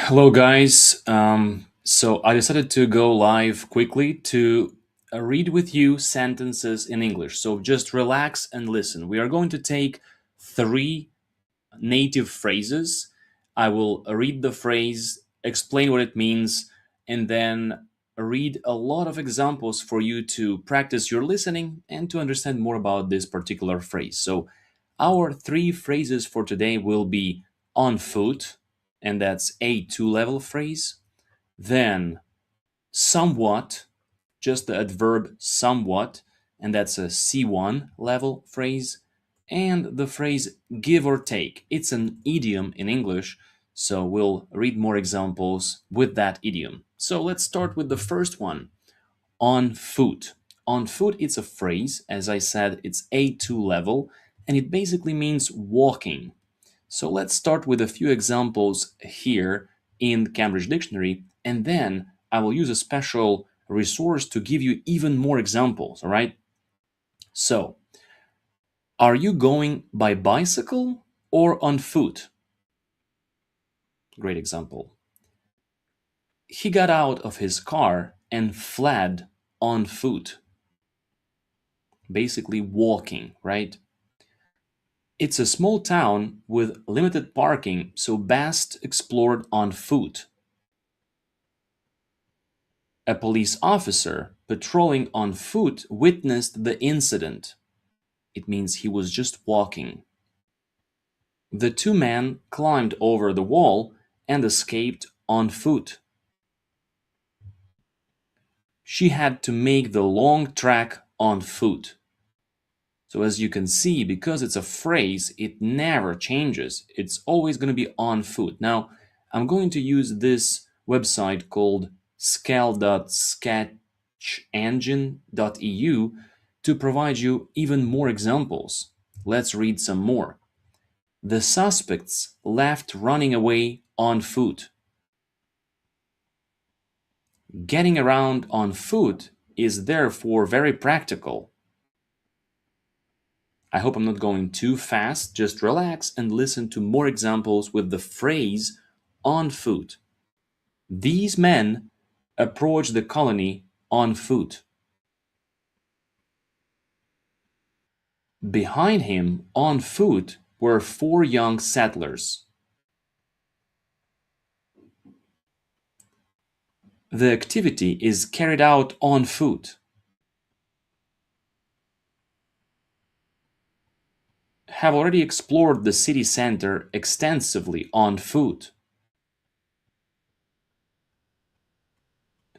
Hello, guys. So I decided to go live quickly to read with you sentences in English. So just relax and listen. We are going to take three native phrases. I will read the phrase, explain what it means, and then read a lot of examples for you to practice your listening and to understand more about this particular phrase. So, our three phrases for today will be on foot, and that's a two level phrase. Then, somewhat, just the adverb somewhat, and that's a C1 level phrase. And the phrase give or take, it's an idiom in English, so we'll read more examples with that idiom. So let's start with the first one, on foot. On foot, it's a phrase, as I said, it's A2 level, and it basically means walking. So let's start with a few examples here in Cambridge Dictionary, and then I will use a special resource to give you even more examples, all right? So, are you going by bicycle or on foot? Great example. He got out of his car and fled on foot, basically walking, right? It's a small town with limited parking, so best explored on foot. A police officer patrolling on foot witnessed the incident. It means he was just walking. The two men climbed over the wall and escaped on foot. She had to make the long trek on foot. So, as you can see, because it's a phrase, it never changes. It's always going to be on foot. Now, I'm going to use this website called scale.sketchengine.eu to provide you even more examples. Let's read some more. The suspects left running away on foot. Getting around on foot is therefore very practical. I hope I'm not going too fast. Just relax and listen to more examples with the phrase on foot. These men approached the colony on foot. Behind him, on foot, were four young settlers. The activity is carried out on foot. Have already explored the city center extensively on foot.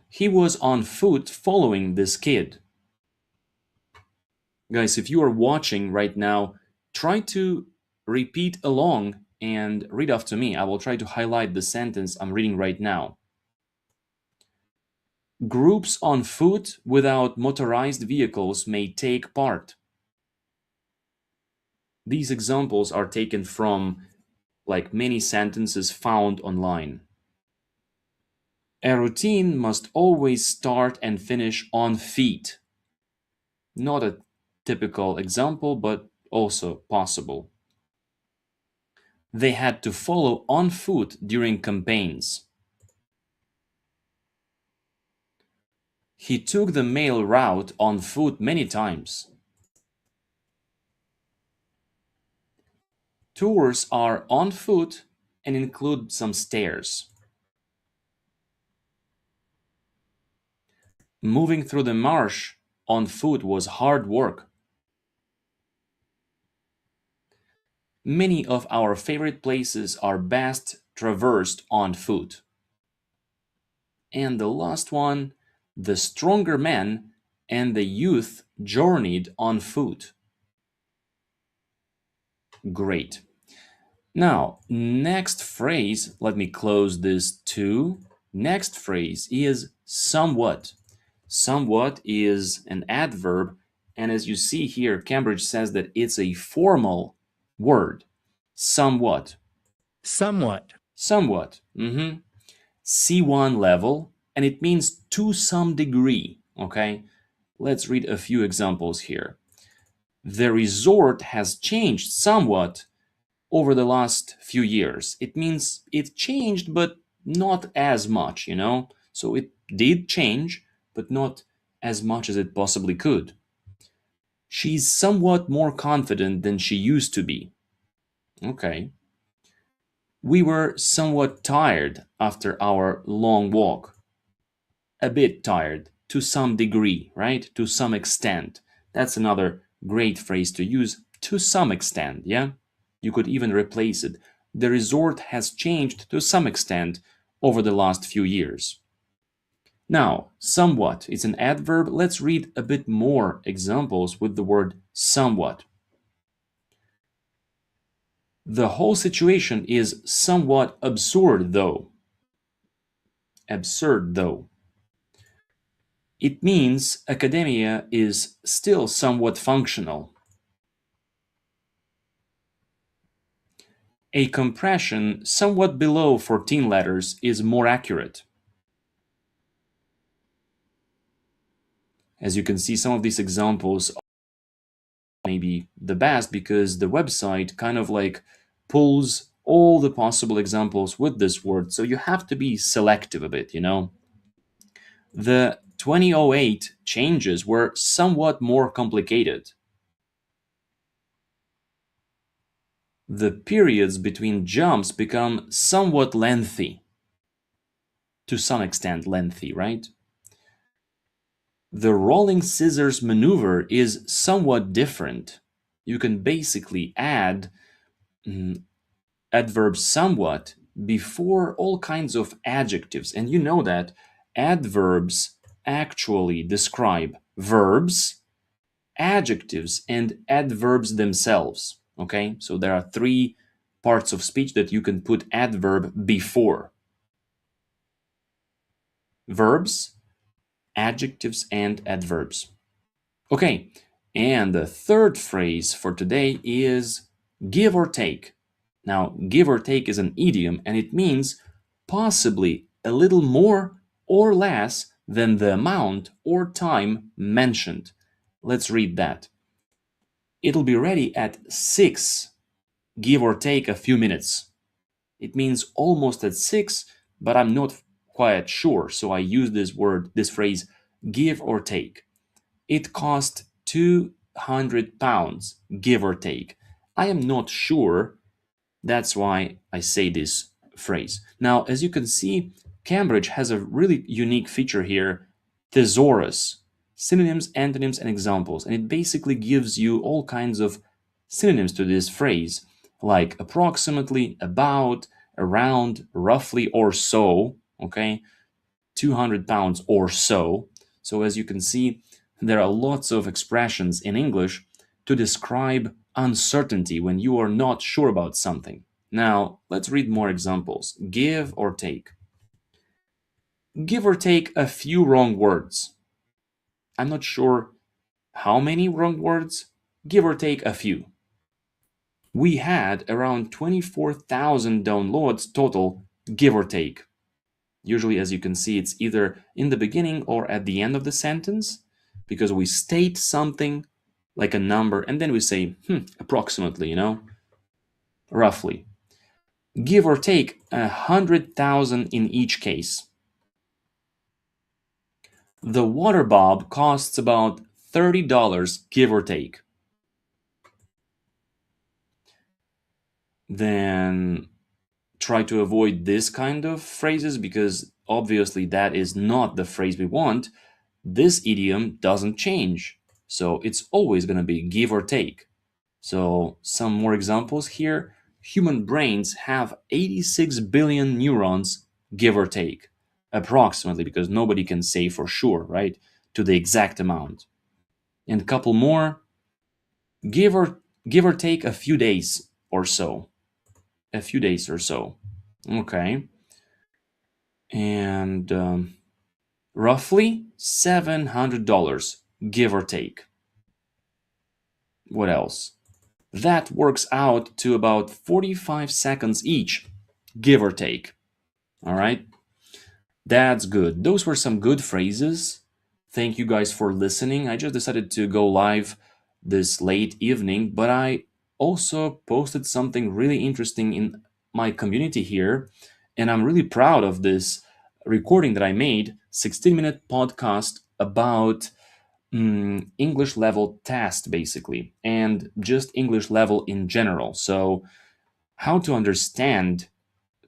He was on foot following this kid. Guys, if you are watching right now, try to repeat along and read after me. I will try to highlight the sentence I'm reading right now. Groups on foot without motorized vehicles may take part. These examples are taken from like many sentences found online. A routine must always start and finish on feet. Not a typical example, but also possible. They had to follow on foot during campaigns. He took the mail route on foot many times. Tours are on foot and include some stairs. Moving through the marsh on foot was hard work. Many of our favorite places are best traversed on foot. And the last one, the stronger men and the youth journeyed on foot. Great. Now, next phrase, let me close this too. Next phrase is somewhat. Somewhat is an adverb, and as you see here, Cambridge says that it's a formal word. Somewhat. Somewhat. Somewhat. C1 level, and it means to some degree. Okay, let's read a few examples here. The resort has changed somewhat over the last few years. It means it changed, but not as much, you know? So it did change, but not as much as it possibly could. She's somewhat more confident than she used to be. Okay. We were somewhat tired after our long walk. A bit tired, to some degree, right? To some extent. That's another great phrase to use. To some extent, yeah? You could even replace it. The resort has changed to some extent over the last few years. Now, somewhat is an adverb. Let's read a bit more examples with the word somewhat. The whole situation is somewhat absurd, though. Absurd, though. It means academia is still somewhat functional. A compression somewhat below 14 letters is more accurate. As you can see, some of these examples are maybe the best because the website kind of like pulls all the possible examples with this word, so you have to be selective a bit, you know. The 2008 changes were somewhat more complicated. The periods between jumps become somewhat lengthy. To some extent, lengthy, right? The rolling scissors maneuver is somewhat different. You can basically add adverb somewhat before all kinds of adjectives. And you know that adverbs actually describe verbs, adjectives, and adverbs themselves. Okay, so there are three parts of speech that you can put adverb before: verbs, adjectives, and adverbs. Okay, and the third phrase for today is give or take. Now, give or take is an idiom and it means possibly a little more or less than the amount or time mentioned. Let's read that. It'll be ready at 6, give or take a few minutes. It means almost at 6, but I'm not quite sure, so I use this phrase, give or take. It cost £200, give or take. I am not sure. That's why I say this phrase. Now, as you can see, Cambridge has a really unique feature here: thesaurus, synonyms, antonyms, and examples. And it basically gives you all kinds of synonyms to this phrase, like approximately, about, around, roughly, or so. Okay, £200 or so. So, as you can see, there are lots of expressions in English to describe uncertainty when you are not sure about something. Now, let's read more examples. Give or take. Give or take a few wrong words. I'm not sure how many wrong words. Give or take a few. We had around 24,000 downloads total, give or take. Usually, as you can see, it's either in the beginning or at the end of the sentence, because we state something like a number and then we say, approximately, you know, roughly. Give or take 100,000 in each case. The water bulb costs about $30, give or take. Then try to avoid this kind of phrases because obviously that is not the phrase we want. This idiom doesn't change, so it's always going to be give or take. So some more examples here. Human brains have 86 billion neurons, give or take, approximately, because nobody can say for sure, right, to the exact amount. And a couple more. Give or take a few days or so. A few days or so. Okay. And roughly $700, give or take. What else? That works out to about 45 seconds each, give or take. All right? That's good. Those were some good phrases. Thank you guys for listening. I just decided to go live this late evening, but I also posted something really interesting in my community here. And I'm really proud of this recording that I made, 16-minute podcast about English level test, basically, and just English level in general. So, how to understand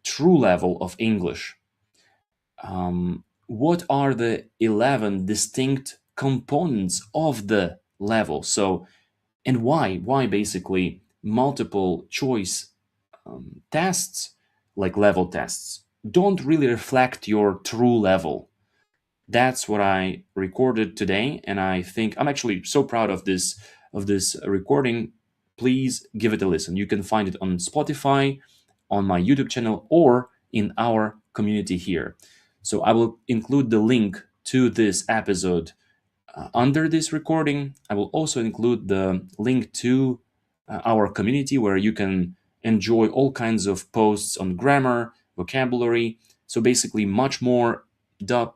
true level of English. What are the 11 distinct components of the level? So, and why basically multiple choice tests, like level tests, don't really reflect your true level. That's what I recorded today, and I think I'm actually so proud of this recording. Please give it a listen. You can find it on Spotify, on my YouTube channel, or in our community here. So I will include the link to this episode under this recording. I will also include the link to our community where you can enjoy all kinds of posts on grammar, vocabulary. So basically, much more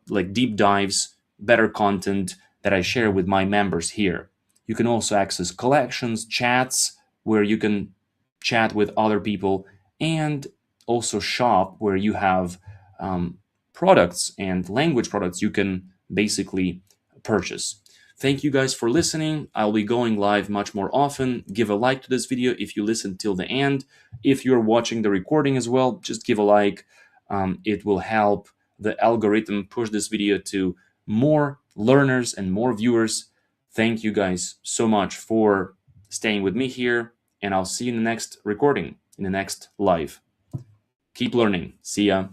like deep dives, better content that I share with my members here. You can also access collections, chats where you can chat with other people, and also shop where you have products and language products you can basically purchase. Thank you guys for listening. I'll be going live much more often. Give a like to this video if you listen till the end. If you're watching the recording as well, just give a like. It will help the algorithm push this video to more learners and more viewers. Thank you guys so much for staying with me here, and I'll see you in the next recording, in the next live. Keep learning. See ya.